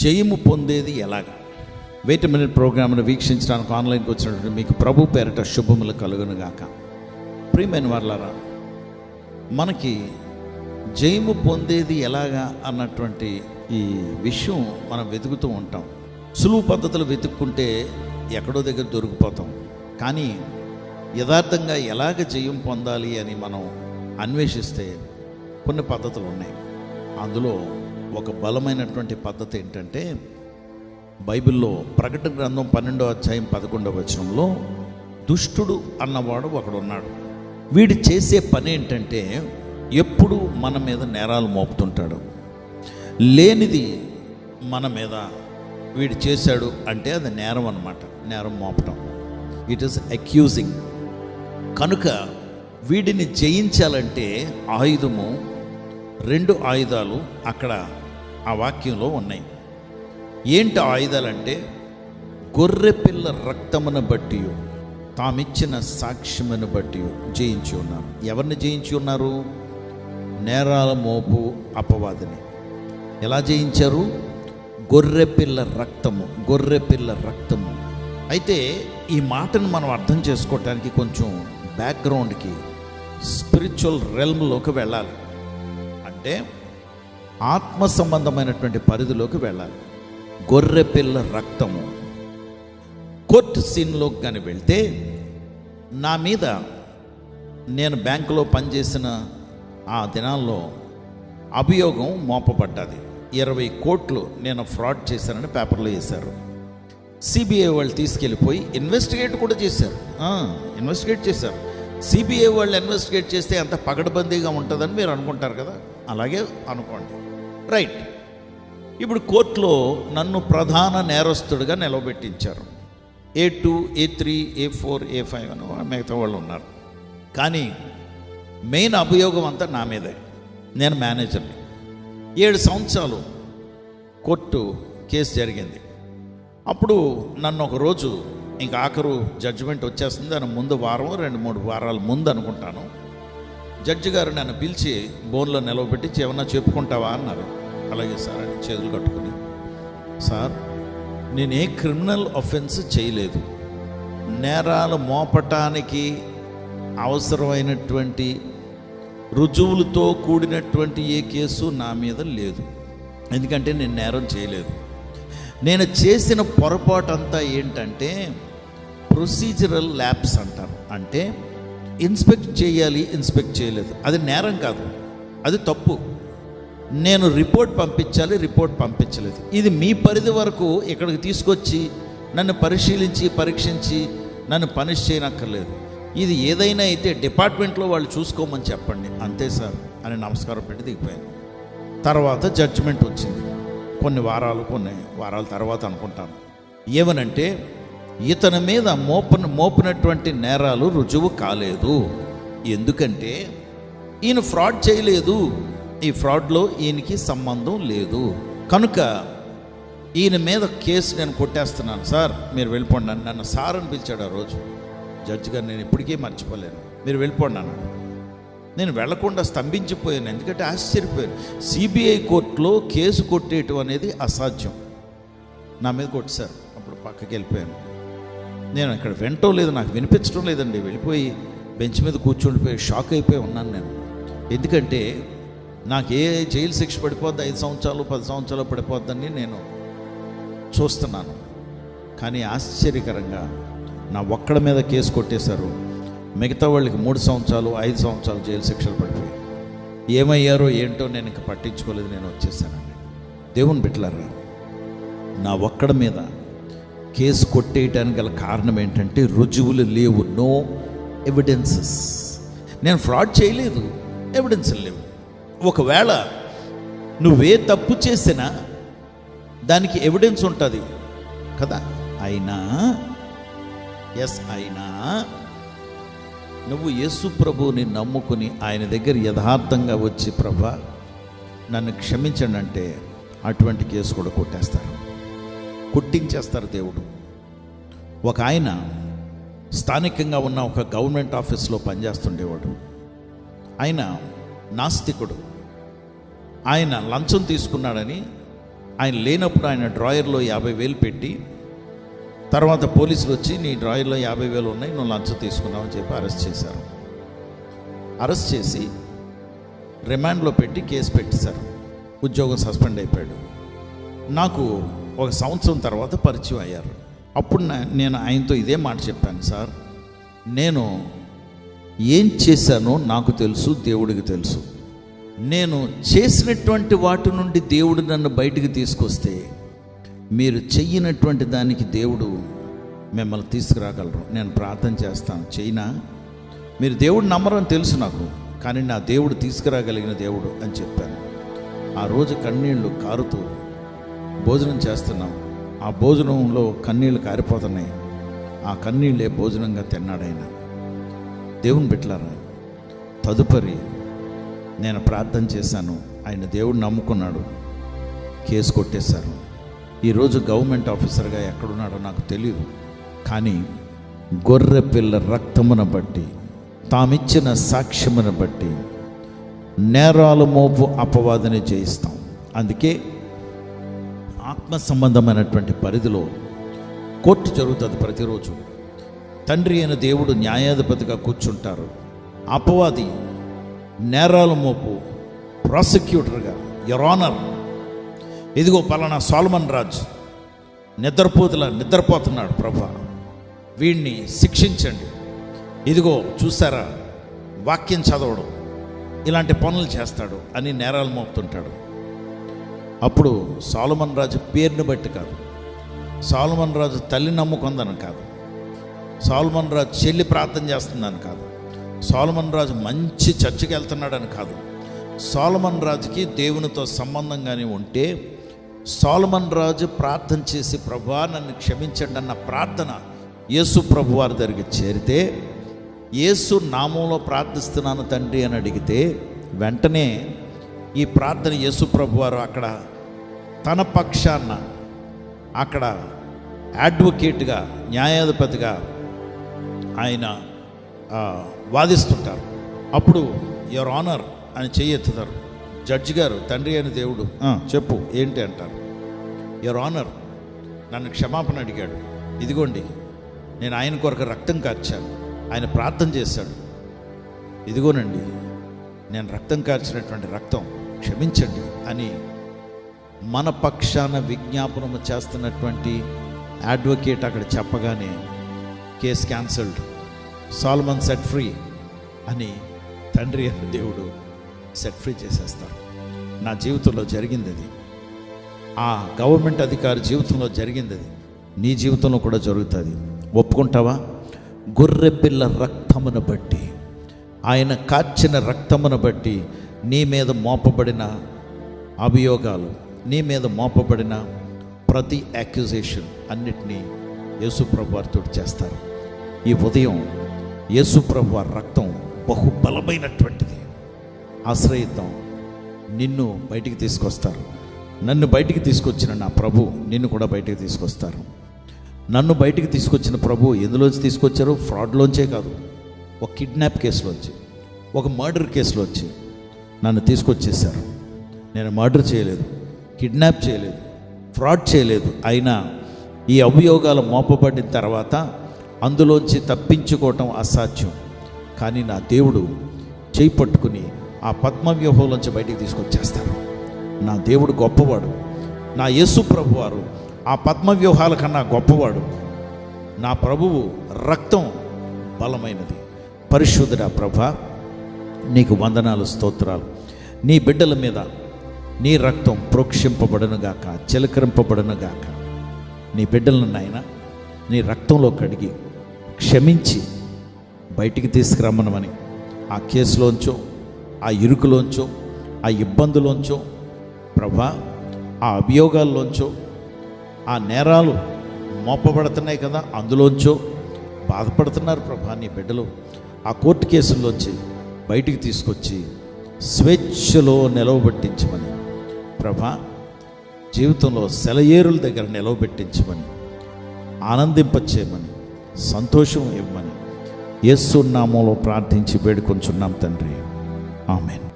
జయము పొందేది ఎలాగ? వెయిట్ మినిట్ ప్రోగ్రామ్ను వీక్షించడానికి ఆన్లైన్కి వచ్చినటువంటి మీకు ప్రభు పేరిట శుభములు కలుగునుగాక. ప్రియమైన వారలారా, మనకి జయము పొందేది ఎలాగా అన్నటువంటి ఈ విషయం మనం వెతుకుతూ ఉంటాం. సులువు పద్ధతులు వెతుక్కుంటే ఎక్కడో దగ్గర దొరికిపోతాం. కానీ యథార్థంగా ఎలాగ జయం పొందాలి అని మనం అన్వేషిస్తే కొన్ని పద్ధతులు ఉన్నాయి. అందులో ఒక బలమైనటువంటి పద్ధతి ఏంటంటే, బైబిల్లో ప్రకటన గ్రంథం 12వ అధ్యాయం 11వ వచనంలో దుష్టుడు అన్నవాడు ఒకడున్నాడు. వీడు చేసే పని ఏంటంటే, ఎప్పుడు మన మీద నేరాలు మోపుతుంటాడు. లేనిది మన మీద వీడు చేశాడు అంటే అది నేరం అన్నమాట. నేరం మోపటం, ఇట్ ఈస్ అక్యూజింగ్. కనుక వీడిని జయించాలంటే ఆయుధము, 2 ఆయుధాలు అక్కడ ఆ వాక్యంలో ఉన్నాయి. ఏంటి ఆయుధాలంటే, గొర్రెపిల్ల రక్తమును బట్టి తామిచ్చిన సాక్ష్యమును బట్టి జయించి ఉన్నారు. ఎవరిని జయించి ఉన్నారు? నేరాల మోపు అపవాదిని. ఎలా జయించారు? గొర్రెపిల్ల రక్తము, గొర్రెపిల్ల రక్తము. అయితే ఈ మాటను మనం అర్థం చేసుకోవటానికి కొంచెం బ్యాక్గ్రౌండ్కి, స్పిరిచువల్ రెల్మ్లోకి వెళ్ళాలి. అంటే ఆత్మ సంబంధమైనటువంటి పరిధిలోకి వెళ్ళాలి. గొర్రెపిల్ల రక్తము. కోర్టు సీన్లోకి కానీ వెళ్తే, నా మీద నేను బ్యాంకులో పనిచేసిన ఆ దినాల్లో అభియోగం మోపబడ్డది. 20 కోట్లు నేను ఫ్రాడ్ చేశానని పేపర్లో వేశారు. సిబిఐ వాళ్ళు తీసుకెళ్ళిపోయి ఇన్వెస్టిగేట్ కూడా చేశారు. ఇన్వెస్టిగేట్ చేశారు. సిబిఐ వాళ్ళు ఇన్వెస్టిగేట్ చేస్తే అంత పగడబందీగా ఉంటుందని మీరు అనుకుంటారు కదా, అలాగే అనుకోండి. రైట్. ఇప్పుడు కోర్టులో నన్ను ప్రధాన నేరస్తుడిగా నిలవబెట్టించారు. A2, A3, A4, A5 అని మిగతా వాళ్ళు ఉన్నారు. కానీ మెయిన్ అభియోగం అంతా నా మీదే. నేను మేనేజర్ని. 7 సంవత్సరాలు కోర్టు కేసు జరిగింది. అప్పుడు నన్ను ఒకరోజు, ఇంకా ఆఖరు జడ్జిమెంట్ వచ్చేస్తుంది, దాని ముందు వారం 2-3 వారాల ముందు అనుకుంటాను, జడ్జి గారు నన్ను పిలిచి బోన్లో నిలవబెట్టి ఏమన్నా చెప్పుకుంటావా అన్నారు. అలాగే సార్ అని చేతులు కట్టుకుని, సార్ నేను ఏ క్రిమినల్ అఫెన్స్ చేయలేదు, నేరాలు మోపటానికి అవసరమైనటువంటి రుజువులతో కూడినటువంటి ఏ కేసు నా మీద లేదు, ఎందుకంటే నేను నేరం చేయలేదు. నేను చేసిన పొరపాటు అంతా ఏంటంటే ప్రొసీజరల్ ల్యాప్స్ అంటారు. అంటే ఇన్స్పెక్ట్ చేయాలి, ఇన్స్పెక్ట్ చేయలేదు. అది నేరం కాదు, అది తప్పు. నేను రిపోర్ట్ పంపించాలి, రిపోర్ట్ పంపించలేదు. ఇది మీ పరిధి వరకు ఇక్కడికి తీసుకొచ్చి నన్ను పరిశీలించి పరీక్షించి నన్ను పనిష్ చేయనక్కర్లేదు. ఇది ఏదైనా అయితే డిపార్ట్మెంట్లో వాళ్ళు చూసుకోమని చెప్పండి, అంతే సార్ అని నమస్కారం పెట్టి దిగిపోయాను. తర్వాత జడ్జిమెంట్ వచ్చింది. కొన్ని వారాల తర్వాత అనుకుంటాను. ఏమనంటే, ఇతని మీద మోపినటువంటి నేరాలు రుజువు కాలేదు. ఎందుకంటే ఈయన ఫ్రాడ్ చేయలేదు, ఈ ఫ్రాడ్లో ఈయనకి సంబంధం లేదు. కనుక ఈయన మీద కేసు నేను కొట్టేస్తున్నాను సార్, మీరు వెళ్ళిపోండి అని నన్ను సార్ అని పిలిచాడు ఆ రోజు జడ్జి గారు. నేను ఇప్పటికీ మర్చిపోలేను. మీరు వెళ్ళిపోండి అన్నాడు. నేను వెళ్లకుండా స్తంభించిపోయాను, ఎందుకంటే ఆశ్చర్యపోయాను. సిబిఐ కోర్టులో కేసు కొట్టేయటం అనేది అసాధ్యం. నా మీద కొట్టేశారు. అప్పుడు పక్కకి వెళ్ళిపోయాను. నేను ఇక్కడ వినటం లేదు, నాకు వినిపించడం లేదండి. వెళ్ళిపోయి బెంచ్ మీద కూర్చుండిపోయి షాక్ అయిపోయి ఉన్నాను నేను. ఎందుకంటే నాకు ఏ జైలు శిక్ష పడిపోద్ది, 5 సంవత్సరాలు 10 సంవత్సరాలు పడిపోద్దని నేను చూస్తున్నాను. కానీ ఆశ్చర్యకరంగా నా ఒక్కడి మీద కేసు కొట్టేశారు. మిగతా వాళ్ళకి 3 సంవత్సరాలు 5 సంవత్సరాలు జైలు శిక్షలు పడిపోయి ఏమయ్యారో ఏంటో నేను ఇంక పట్టించుకోలేదు, నేను వచ్చేసానండి. దేవుని బిడ్డలారా, నా ఒక్కడి మీద కేసు కొట్టేయటానికి గల కారణం ఏంటంటే రుజువులు లేవు, నో ఎవిడెన్సెస్. నేను ఫ్రాడ్ చేయలేదు, ఎవిడెన్సులు లేవు. ఒకవేళ నువ్వే తప్పు చేసినా దానికి ఎవిడెన్స్ ఉంటుంది కదా. అయినా నువ్వు యేసు ప్రభువుని నమ్ముకుని ఆయన దగ్గర యథార్థంగా వచ్చి, ప్రభా నన్ను క్షమించండి అంటే అటువంటి కేసు కూడా కొట్టించేస్తారు దేవుడు. ఒక ఆయన స్థానికంగా ఉన్న ఒక గవర్నమెంట్ ఆఫీస్లో పనిచేస్తుండేవాడు. ఆయన నాస్తికుడు. ఆయన లంచం తీసుకున్నాడని ఆయన లేనప్పుడు ఆయన డ్రాయర్లో 50,000 పెట్టి, తర్వాత పోలీసులు వచ్చి నీ డ్రాయర్లో 50,000 ఉన్నాయి, నువ్వు లంచం తీసుకున్నావు అని చెప్పి అరెస్ట్ చేశారు. అరెస్ట్ చేసి రిమాండ్లో పెట్టి కేసు పెట్టేశారు. ఉద్యోగం సస్పెండ్ అయిపోయాడు. నాకు 1 సంవత్సరం తర్వాత పరిచయం అయ్యారు. అప్పుడు నేను ఆయనతో ఇదే మాట చెప్పాను, సార్ నేను ఏం చేశానో నాకు తెలుసు, దేవుడికి తెలుసు. నేను చేసినటువంటి వాటి నుండి దేవుడు నన్ను బయటికి తీసుకొస్తే మీరు చెయ్యనటువంటి దానికి దేవుడు మిమ్మల్ని తీసుకురాగలరు. నేను ప్రార్థన చేస్తాను, చెయ్యినా? మీరు దేవుడు నమ్మరని తెలుసు నాకు, కానీ నా దేవుడు తీసుకురాగలిగిన దేవుడు అని చెప్పాను. ఆ రోజు కన్నీళ్లు కారుతూ భోజనం చేస్తున్నాం. ఆ భోజనంలో కన్నీళ్లు కారిపోతున్నాయి. ఆ కన్నీళ్ళే భోజనంగా తిన్నాడైనా. దేవుని బిడ్డలారా, తదుపరి నేను ప్రార్థన చేశాను, ఆయన దేవుడు నమ్ముకున్నాడు, కేసు కొట్టేశారు. ఈరోజు గవర్నమెంట్ ఆఫీసర్గా ఎక్కడున్నాడో నాకు తెలియదు, కానీ గొర్రె పిల్ల రక్తమును బట్టి, తామిచ్చిన సాక్ష్యమును బట్టి నేరాలు మోపు అపవాదిని జయిస్తాం. అందుకే ఆత్మ సంబంధమైనటువంటి పరిధిలో కోర్టు జరుగుతుంది ప్రతిరోజు. తండ్రి అయిన దేవుడు న్యాయాధిపతిగా కూర్చుంటారు. అపవాది నేరాలు మోపు ప్రాసిక్యూటర్గా, యువర్ ఆనర్, ఇదిగో పలానా సోలమన్ రాజు నిద్రపోతున్నాడు ప్రభా, వీడిని శిక్షించండి. ఇదిగో చూసారా, వాక్యం చదవడం, ఇలాంటి పనులు చేస్తాడు అని నేరాలు మోపుతుంటాడు. అప్పుడు సోలమన్ రాజు పేరుని బట్టి కాదు, సోలమన్ రాజు తల్లి నమ్ముకుందని కాదు, సోలమన్ రాజు చెల్లి ప్రార్థన చేస్తుందని కాదు, సోలమన్ రాజు మంచి చర్చికి వెళ్తున్నాడని కాదు. సోలమన్ రాజుకి దేవునితో సంబంధం కానీ ఉంటే, సోలమన్ రాజు ప్రార్థన చేసి ప్రభువా నన్ను క్షమించండి అన్న ప్రార్థన యేసు ప్రభు వారి దగ్గరికి చేరితే, యేసు నామంలో ప్రార్థిస్తున్నాను తండ్రి అని అడిగితే, వెంటనే ఈ ప్రార్థన యేసు ప్రభు వారు అక్కడ తన పక్షాన అక్కడ అడ్వకేట్గా, న్యాయాధిపతిగా ఆయన వాదిస్తుంటారు. అప్పుడు యువర్ ఆనర్ అని చెయ్యెత్తుతారు. జడ్జి గారు, తండ్రి అయిన దేవుడు చెప్పు ఏంటి అంటారు. యువర్ ఆనర్, నన్ను క్షమాపణ అడిగాడు, ఇదిగోండి నేను ఆయన కొరకు రక్తం కార్చాను, ఆయన ప్రార్థన చేశాడు, ఇదిగోనండి నేను రక్తం కార్చినటువంటి రక్తం, క్షమించండి అని మన పక్షాన విజ్ఞాపనము చేస్తున్నటువంటి అడ్వకేట్ అక్కడ చెప్పగానే case cancelled, Solomon set free అని తండ్రి అయిన దేవుడు సెట్ ఫ్రీ చేసేస్తారు. నా జీవితంలో జరిగింది అది, ఆ గవర్నమెంట్ అధికారి జీవితంలో జరిగింది అది, నీ జీవితంలో కూడా జరుగుతుంది. ఒప్పుకుంటావా? గొర్రె పిల్ల రక్తమును బట్టి, ఆయన కార్చిన రక్తమును బట్టి నీ మీద మోపబడిన అభియోగాలు, నీ మీద మోపబడిన ప్రతి యాక్యుజేషన్ అన్నిటినీ యేసుప్రభు వారితో చేస్తారు. ఈ ఉదయం యేసుప్రభు వారి రక్తం బహుబలమైనటువంటిది, ఆశ్రయిద్దాం. నిన్ను బయటికి తీసుకొస్తారు. నన్ను బయటికి తీసుకొచ్చిన నా ప్రభు నిన్ను కూడా బయటికి తీసుకొస్తారు. నన్ను బయటికి తీసుకొచ్చిన ప్రభు ఎందులోంచి తీసుకొచ్చారు? ఫ్రాడ్లోంచే కాదు, ఒక కిడ్నాప్ కేసులోంచి, ఒక మర్డర్ కేసులోంచి నన్ను తీసుకొచ్చేశారు. నేను మర్డర్ చేయలేదు, కిడ్నాప్ చేయలేదు, ఫ్రాడ్ చేయలేదు. అయినా ఈ అభియోగాలు మోపబడిన తర్వాత అందులోంచి తప్పించుకోవటం అసాధ్యం. కానీ నా దేవుడు చేయి పట్టుకుని ఆ పద్మవ్యూహంలోంచి బయటికి తీసుకొచ్చేస్తారు. నా దేవుడు గొప్పవాడు. నా యేసు ప్రభువారు ఆ పద్మవ్యూహాల కన్నా గొప్పవాడు. నా ప్రభువు రక్తం బలమైనది. పరిశుద్ధుడా ప్రభా, నీకు వందనాలు, స్తోత్రాలు. నీ బిడ్డల మీద నీ రక్తం ప్రోక్షింపబడునుగాక, చిలకరింపబడునుగాక. నీ బిడ్డలను నాయన నీ రక్తంలో కడిగి క్షమించి బయటికి తీసుకురమ్మనమని, ఆ కేసులోంచో, ఆ ఇరుకులోంచో, ఆ ఇబ్బందులోంచో ప్రభా, ఆ అభియోగాల్లోంచో, ఆ నేరాలు మోపబడుతున్నాయి కదా అందులోంచో బాధపడుతున్నారు ప్రభా నీ బిడ్డలు. ఆ కోర్టు కేసుల్లోంచి బయటికి తీసుకొచ్చి స్వేచ్ఛలో నిలవబెట్టించమని ప్రభా, జీవితంలో సెలయేరుల దగ్గర నిలవబెట్టించమని, ఆనందింపచేయమని, సంతోషం ఇవ్వమని యేసు నామములో ప్రార్థించి వేడుకొంచున్నాం తండ్రి. ఆమేన్.